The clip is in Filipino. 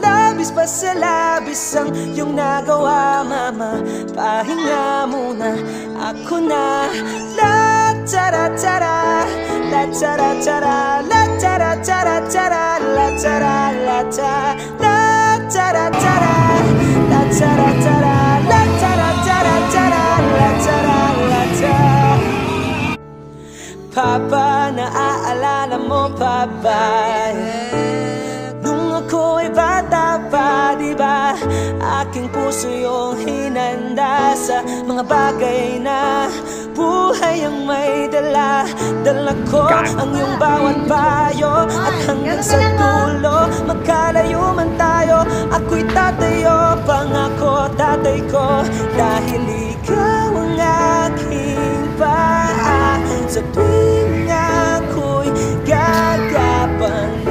Labis pa sa labis ang iyong nagawa, mama. Pahinga muna, ako na. La tara tara, la tara tara, la tara tara tara, la tara la ta, la tara tara, la tara tara, la tara tara tara, la tara la ta. Papa, naaalala mo pa ba? Nung ako ay bata pa, diba? Aking puso yung hinanda sa mga bagay na buhay ang may dala. Dala ko ang iyong bawat payo, at hanggang sa dulo, magkalayo man tayo, ako'y tatayo, pangako tatay ko. Dahil ikaw ang aking paa sa tuwing ako'y gagapang.